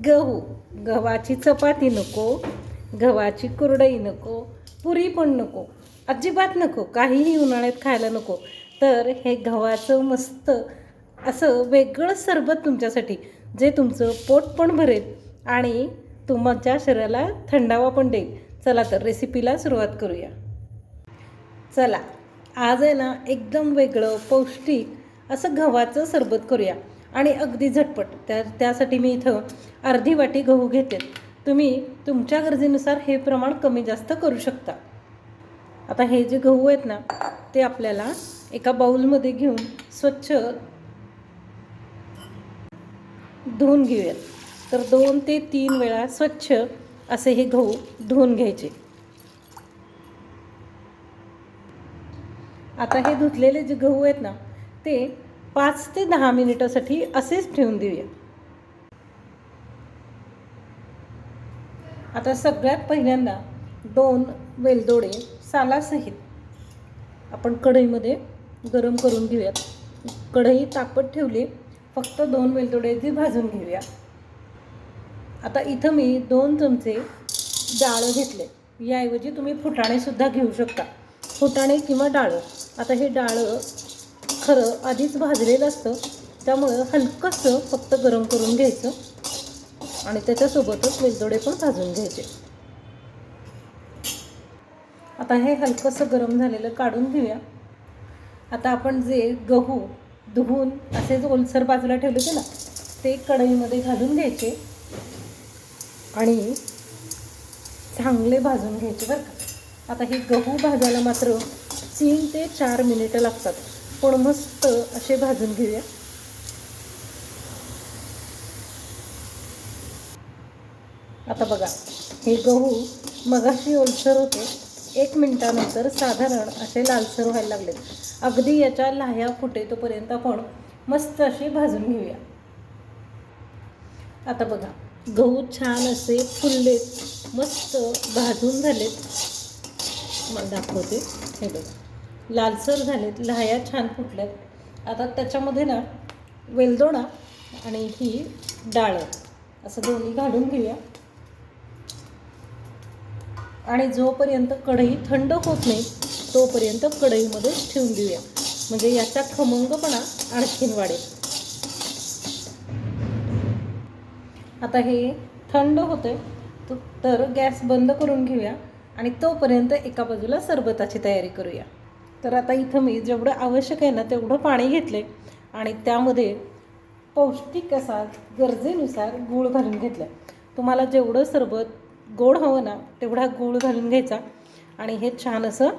गहू, गव्हाची चपाती नको, गव्हाची कुरडई नको, पुरी पण नको, अजिबात नको, काहीही उन्हाळ्यात खायला नको. तर हे गव्हाचं मस्त असं वेगळं सरबत तुमच्यासाठी, जे तुमचं पोट पण भरेल आणि तुमच्या शरीराला थंडावा पण देईल. चला तर रेसिपीला सुरुवात करूया. चला, आज आहे ना एकदम वेगळं पौष्टिक असं गव्हाचं सरबत करूया आणि अगदी झटपट. त्यासाठी मी इथं अर्धी वाटी गहू घेते. तुम्ही तुमच्या गरजेनुसार हे प्रमाण कमी जास्त करू शकता. आता हे जे गहू आहेत ना, ते आपल्याला एका बाउलमध्ये घेऊन स्वच्छ धुवून घेऊयात. तर 2 ते 3 वेळा स्वच्छ असे हे गहू धुवून घ्यायचे. आता हे धुतलेले जे गहू आहेत ना, ते 5 ते 10 मिनिटासाठी असेच ठेवून देऊया. आता सगळ्यात पहिल्यांदा 2 वेलदोडे सालासहित आपण कढईमध्ये गरम करून घेऊयात. कढई तापत ठेवली, फक्त 2 वेलदोडे ती भाजून घेऊया. आता इथं मी 2 चमचे डाळ घेतले. याऐवजी तुम्ही फुटाणेसुद्धा घेऊ शकता, फुटाणे किंवा डाळं. आता हे डाळं खरं आधीच भाजलेलं असतं, त्यामुळं हलकंसं फक्त गरम करून घ्यायचं आणि त्याच्यासोबतच वेलदोडे पण भाजून घ्यायचे. आता हे हलकंसं गरम झालेलं काढून घेऊया. आता आपण जे गहू धुवून असेच ओलसर बाजूला ठेवले होते ना, ते कढईमध्ये घालून घ्यायचे आणि चांगले भाजून घ्यायचे बरं का. आता हे गहू भाजायला मात्र 3 ते 4 मिनिटं लागतात, पण मस्त असे भाजून घेऊया. आता बघा, हे गहू मगाशी ओलसर होते, 1 मिनिटानंतर साधारण असे लालसर व्हायला लागले. अगदी याच्या लाह्या फुटेतोपर्यंत आपण मस्त असे भाजून घेऊया. आता बघा, गहू छान असे फुललेत, मस्त भाजून झालेत. मला दाखवते. हे बघा, लालसर झालेत, लाह्या छान फुटल्यात. आता त्याच्यामध्ये ना वेलदोडा आणि ही डाळ असं दोन्ही घालून घेऊया आणि जोपर्यंत कढई थंड होत नाही तोपर्यंत कढईमध्ये ठेवून देऊया, म्हणजे याचा खमंगपणा आणखीन वाढेल. आता हे थंड होते, तर गॅस बंद करून घेऊया आणि तोपर्यंत एका बाजूला सरबताची तयारी करूया. तर आता इथं मी जेवढं आवश्यक आहे ना तेवढं पाणी घेतले आणि त्यामध्ये पौष्टिक असा गरजेनुसार गूळ घालून घेतला. तुम्हाला जेवढं सरबत गोड हवं ना तेवढा गूळ घालून घ्यायचा आणि हे छान असं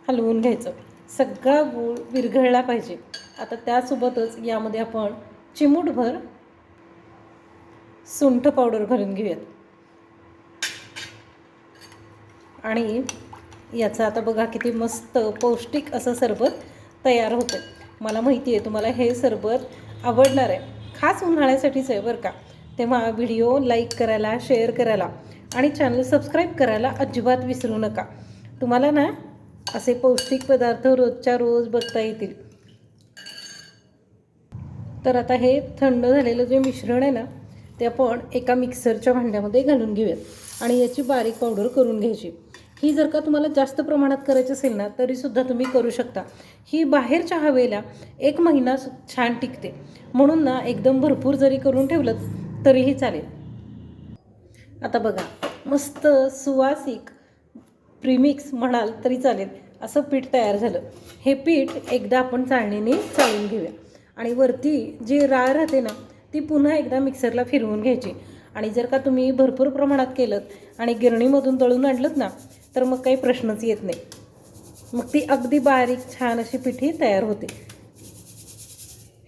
हलवून घ्यायचं. सगळा गूळ विरघळला पाहिजे. आता त्यासोबतच यामध्ये आपण चिमूटभर सुंठ पावडर घालून घेऊयात आणि याचं आता बघा किती मस्त पौष्टिक असं सरबत तयार होतं. मला माहिती आहे तुम्हाला हे सरबत आवडणार आहे, खास उन्हाळ्यासाठीच आहे बरं का. तेव्हा व्हिडिओ लाईक करायला, शेअर करायला आणि चॅनल सबस्क्राईब करायला अजिबात विसरू नका. तुम्हाला ना असे पौष्टिक पदार्थ रोजच्या रोज बघता येतील. तर आता हे थंड झालेलं जे मिश्रण आहे ना, ते आपण एका मिक्सरच्या भांड्यामध्ये घालून घेऊयात आणि याची बारीक पावडर करून घ्यायची. ही जर का तुम्हाला जास्त प्रमाणात करायची असेल ना तरीसुद्धा तुम्ही करू शकता. ही बाहेरच्या हवेला 1 महिना छान टिकते, म्हणून ना एकदम भरपूर जरी करून ठेवलं तरीही चालेल. आता बघा, मस्त सुवासिक प्रीमिक्स म्हणाल तरी चालेल असं पीठ तयार झालं. हे पीठ एकदा आपण चाळणीने चाळून घेऊया आणि वरती जी राळ राहते ना ती पुन्हा एकदा मिक्सरला फिरवून घ्यायची. आणि जर का तुम्ही भरपूर प्रमाणात केलं आणि गिरणीमधून दळून आणलं ना तर मग काही प्रश्नच येत नाही. मग ती अगदी बारीक छान अशी पिठी तयार होते.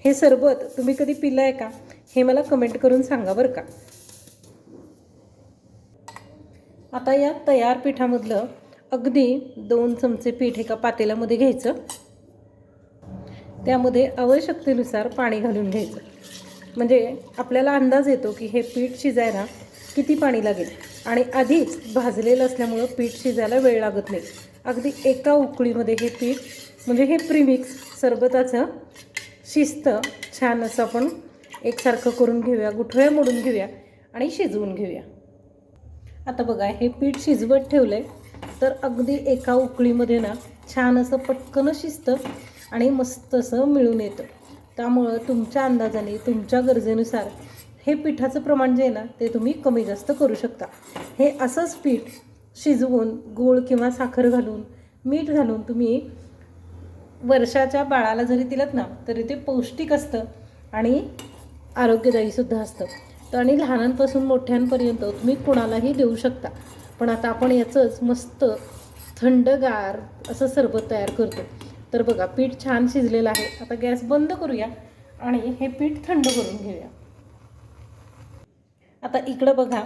हे सरबत तुम्ही कधी पिलं आहे का हे मला कमेंट करून सांगा बरं का. आता या तयार पिठामधलं अगदी 2 चमचे पीठ एका पातेल्यामध्ये घ्यायचं. त्यामध्ये आवश्यकतेनुसार पाणी घालून घ्यायचं, म्हणजे आपल्याला अंदाज येतो की हे पीठ शिजायला किती पाणी लागेल. आणि आधीच भाजलेलं असल्यामुळं पीठ शिजायला वेळ लागत नाही. अगदी एका उकळीमध्ये हे पीठ, म्हणजे हे प्रीमिक्स सरबताचं शिस्त छान असं आपण एकसारखं करून घेऊया, गुठळ्या मोडून घेऊया आणि शिजवून घेऊया. आता बघा हे पीठ शिजवत ठेवलं आहे तर अगदी एका उकळीमध्ये ना छान असं पटकन शिजतं आणि मस्त असं मिळून येतं. त्यामुळं तुमच्या अंदाजाने तुमच्या गरजेनुसार हे पिठाचं प्रमाण जे आहे ना ते तुम्ही कमी जास्त करू शकता. हे असंच पीठ शिजवून गूळ किंवा साखर घालून मीठ घालून तुम्ही वर्षाच्या बाळाला जरी दिलत ना तरी ते पौष्टिक असतं आणि आरोग्यदायीसुद्धा असतं. तर आणि लहानांपासून मोठ्यांपर्यंत तुम्ही कुणालाही देऊ शकता. पण आता आपण याचंच मस्त थंडगार असं सरबत तयार करतो. तर बघा पीठ छान शिजलेलं आहे. आता गॅस बंद करूया आणि हे पीठ थंड करून घेऊया. आता इकडं बघा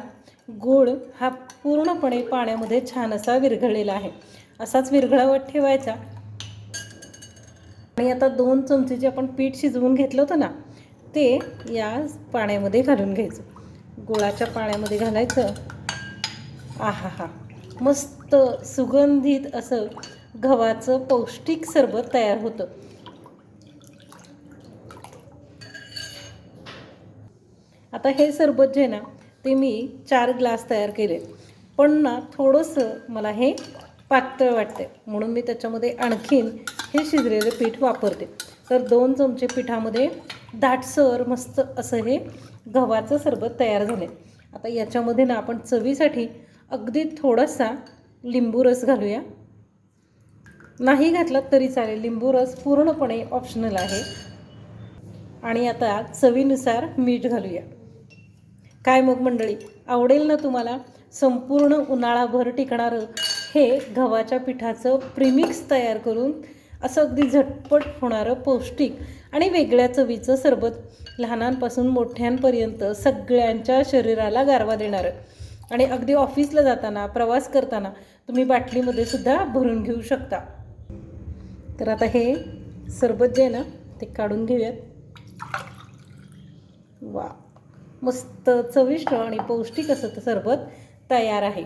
गूळ हा पूर्णपणे पाण्यामध्ये छान असा विरघळलेला आहे. असाच विरघळावत ठेवायचा आणि आता 2 चमचे जे आपण पीठ शिजवून घेतलं होतं ना ते या पाण्यामध्ये घालून घ्यायचं. गुळाच्या पाण्यामध्ये घालायचं. आहा हा, मस्त सुगंधित असं गव्हाचं पौष्टिक सरबत तयार होतं. आता हे सरबत जे ना ते मी 4 ग्लास तयार केले. पण ना थोडंसं मला हे पातळ वाटते म्हणून मी त्याच्यामध्ये आणखीन हे शिजलेलं पीठ वापरते. तर 2 चमचे पिठामध्ये दाटसर मस्त असं हे गव्हाचं सरबत तयार झाले. आता याच्यामध्ये ना आपण चवीसाठी अगदी थोडासा लिंबू रस घालूया. नाही घातला तरी चालेल, लिंबू रस पूर्णपणे ऑप्शनल आहे. आणि आता चवीनुसार मीठ घालूया. काय मग मंडळी, आवडेल ना तुम्हाला संपूर्ण उन्हाळाभर टिकणारं हे गव्हाच्या पिठाचं प्रीमिक्स तयार करून असं अगदी झटपट होणारं पौष्टिक आणि वेगळ्या चवीचं सरबत, लहानांपासून मोठ्यांपर्यंत सगळ्यांच्या शरीराला गारवा देणारं आणि अगदी ऑफिसला जाताना प्रवास करताना तुम्ही बाटलीमध्ये सुद्धा भरून घेऊ शकता. तर आता हे सरबत जे आहे ना ते काढून घेऊयात. वा, मस्त चविष्ट आणि पौष्टिक असं सरबत तयार आहे.